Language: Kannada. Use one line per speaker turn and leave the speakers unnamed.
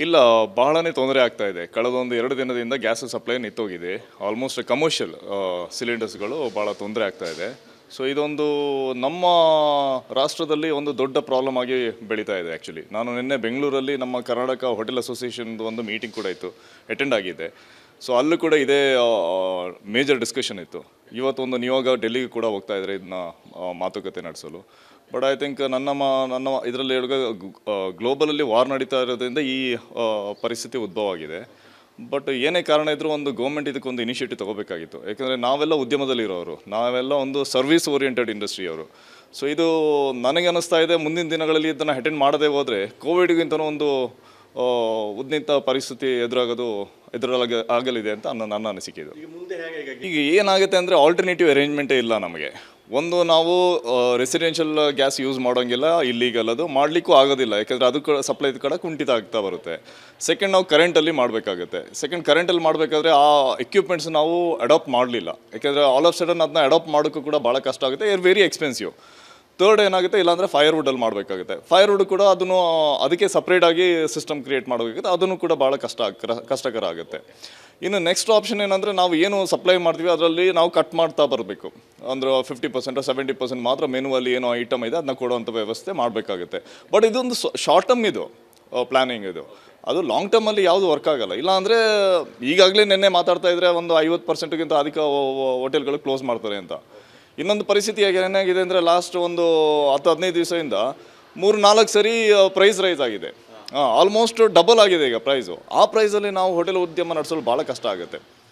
ಇಲ್ಲ, ಬಹಳನೇ ತೊಂದರೆ ಆಗ್ತಾ ಇದೆ. ಕಳೆದೊಂದು 2 ದಿನದಿಂದ ಗ್ಯಾಸ್ ಸಪ್ಲೈ ನಿಂತೋಗಿದೆ. ಆಲ್ಮೋಸ್ಟ್ ಕಮರ್ಷಿಯಲ್ ಸಿಲಿಂಡರ್ಸ್ಗಳು ಭಾಳ ತೊಂದರೆ ಆಗ್ತಾ ಇದೆ. ಸೊ ಇದೊಂದು ನಮ್ಮ ರಾಷ್ಟ್ರದಲ್ಲಿ ಒಂದು ದೊಡ್ಡ ಪ್ರಾಬ್ಲಮ್ ಆಗಿ ಬೆಳೀತಾ ಇದೆ ಆ್ಯಕ್ಚುಲಿ. ನಾನು ನಿನ್ನೆ ಬೆಂಗಳೂರಲ್ಲಿ ನಮ್ಮ ಕರ್ನಾಟಕ ಹೋಟೆಲ್ ಅಸೋಸಿಯೇಷನ್ದು ಒಂದು ಮೀಟಿಂಗ್ ಕೂಡ ಇತ್ತು, ಅಟೆಂಡ್ ಆಗಿದ್ದೆ. ಸೊ ಅಲ್ಲೂ ಕೂಡ ಇದೇ ಮೇಜರ್ ಡಿಸ್ಕಷನ್ ಇತ್ತು. ಇವತ್ತೊಂದು ನಿಯೋಗ ಡೆಲ್ಲಿಗೆ ಕೂಡ ಹೋಗ್ತಾ ಇದ್ದಾರೆ ಇದನ್ನ ಮಾತುಕತೆ ನಡೆಸಲು. ಬಟ್ ಐ ಥಿಂಕ್ ನನ್ನ ಇದರಲ್ಲಿ ಗ್ಲೋಬಲಲ್ಲಿ ವಾರ್ ನಡೀತಾ ಇರೋದ್ರಿಂದ ಈ ಪರಿಸ್ಥಿತಿ ಉದ್ಭವ ಆಗಿದೆ. ಬಟ್ ಏನೇ ಕಾರಣ ಇದ್ದರೂ ಒಂದು ಗೌರ್ಮೆಂಟ್ ಇದಕ್ಕೊಂದು ಇನಿಷಿಯೇಟಿವ್ ತೊಗೋಬೇಕಾಗಿತ್ತು. ಯಾಕೆಂದರೆ ನಾವೆಲ್ಲ ಉದ್ಯಮದಲ್ಲಿರೋರು, ನಾವೆಲ್ಲ ಒಂದು ಸರ್ವಿಸ್ ಓರಿಯೆಂಟೆಡ್ ಇಂಡಸ್ಟ್ರಿಯವರು. ಸೊ ಇದು ನನಗೆ ಅನ್ನಿಸ್ತಾ ಇದೆ, ಮುಂದಿನ ದಿನಗಳಲ್ಲಿ ಇದನ್ನು ಅಟೆಂಡ್ ಮಾಡದೇ ಹೋದರೆ ಕೋವಿಡ್ಗಿಂತಲೂ ಒಂದು ಉದ್ನಿತ ಪರಿಸ್ಥಿತಿ ಆಗಲಿದೆ ಅಂತ ನನ್ನ ಅನಿಸಿಕೆ ಇದು. ಈಗ ಏನಾಗುತ್ತೆ ಅಂದರೆ ಆಲ್ಟರ್ನೇಟಿವ್ ಅರೇಂಜ್ಮೆಂಟೇ ಇಲ್ಲ ನಮಗೆ. ಒಂದು ನಾವು ರೆಸಿಡೆನ್ಷಿಯಲ್ ಗ್ಯಾಸ್ ಯೂಸ್ ಮಾಡೋಂಗಿಲ್ಲ, ಇಲ್ಲೀಗಲ್ ಅದು ಮಾಡಲಿಕ್ಕೂ ಆಗೋದಿಲ್ಲ. ಯಾಕೆಂದರೆ ಅದು ಸಪ್ಲೈ ಕಡೆ ಕುಂಠಿತ ಆಗ್ತಾ ಬರುತ್ತೆ. ಸೆಕೆಂಡ್ ನಾವು ಕರೆಂಟಲ್ಲಿ ಮಾಡಬೇಕಾಗುತ್ತೆ. ಕರೆಂಟಲ್ಲಿ ಮಾಡಬೇಕಾದ್ರೆ ಆ ಎಕ್ವಿಪ್ಮೆಂಟ್ಸ್ ನಾವು ಅಡಾಪ್ಟ್ ಮಾಡಲಿಲ್ಲ. ಯಾಕೆಂದರೆ ಆಲ್ ಆಫ್ ಸಡನ್ ಅದನ್ನ ಅಡಾಪ್ಟ್ ಮಾಡೋಕ್ಕೂ ಕೂಡ ಭಾಳ ಕಷ್ಟ ಆಗುತ್ತೆ, ವೆರಿ ಎಕ್ಸ್ಪೆನ್ಸಿವ್. ಥರ್ಡ್ ಏನಾಗುತ್ತೆ, ಇಲ್ಲಾಂದರೆ ಫೈರ್ವುಡಲ್ಲಿ ಮಾಡಬೇಕಾಗುತ್ತೆ. ಫೈರ್ವುಡ್ ಕೂಡ ಅದಕ್ಕೆ ಸಪ್ರೇಟಾಗಿ ಸಿಸ್ಟಮ್ ಕ್ರಿಯೇಟ್ ಮಾಡಬೇಕಾಗುತ್ತೆ, ಅದನ್ನು ಕೂಡ ಭಾಳ ಕಷ್ಟಕರ ಆಗುತ್ತೆ. ಇನ್ನು ನೆಕ್ಸ್ಟ್ ಆಪ್ಷನ್ ಏನಂದರೆ, ನಾವು ಏನು ಸಪ್ಲೈ ಮಾಡ್ತೀವಿ ಅದರಲ್ಲಿ ನಾವು ಕಟ್ ಮಾಡ್ತಾ ಬರಬೇಕು. ಅಂದರೆ 50% 70% ಮಾತ್ರ ಮೆನುವಲ್ಲಿ ಏನೋ ಐಟಮ್ ಇದೆ ಅದನ್ನ ಕೊಡುವಂಥ ವ್ಯವಸ್ಥೆ ಮಾಡಬೇಕಾಗುತ್ತೆ. ಬಟ್ ಇದೊಂದು ಶಾರ್ಟ್ ಟರ್ಮ್ ಇದು ಪ್ಲ್ಯಾನಿಂಗ್ ಇದು. ಅದು ಲಾಂಗ್ ಟರ್ಮಲ್ಲಿ ಯಾವುದು ವರ್ಕ್ ಆಗೋಲ್ಲ. ಇಲ್ಲಾಂದರೆ ಈಗಾಗಲೇ ನಿನ್ನೆ ಮಾತಾಡ್ತಾ ಇದ್ದರೆ ಒಂದು 50%ಗಿಂತ ಅಧಿಕ ಹೋಟೆಲ್ಗಳು ಕ್ಲೋಸ್ ಮಾಡ್ತಾರೆ ಅಂತ. ಇನ್ನೊಂದು ಪರಿಸ್ಥಿತಿ ಏನಾಗಿದೆ ಅಂದರೆ, ಲಾಸ್ಟ್ ಒಂದು 10-15 ದಿವಸದಿಂದ 3-4 ಸರಿ ಪ್ರೈಸ್ ರೈಸ್ ಆಗಿದೆ. ಆಲ್ಮೋಸ್ಟ್ ಡಬಲ್ ಆಗಿದೆ ಈಗ ಪ್ರೈಸು. ಆ ಪ್ರೈಸಲ್ಲಿ ನಾವು ಹೋಟೆಲ್ ಉದ್ಯಮ ನಡೆಸಲು ಭಾಳ ಕಷ್ಟ ಆಗುತ್ತೆ.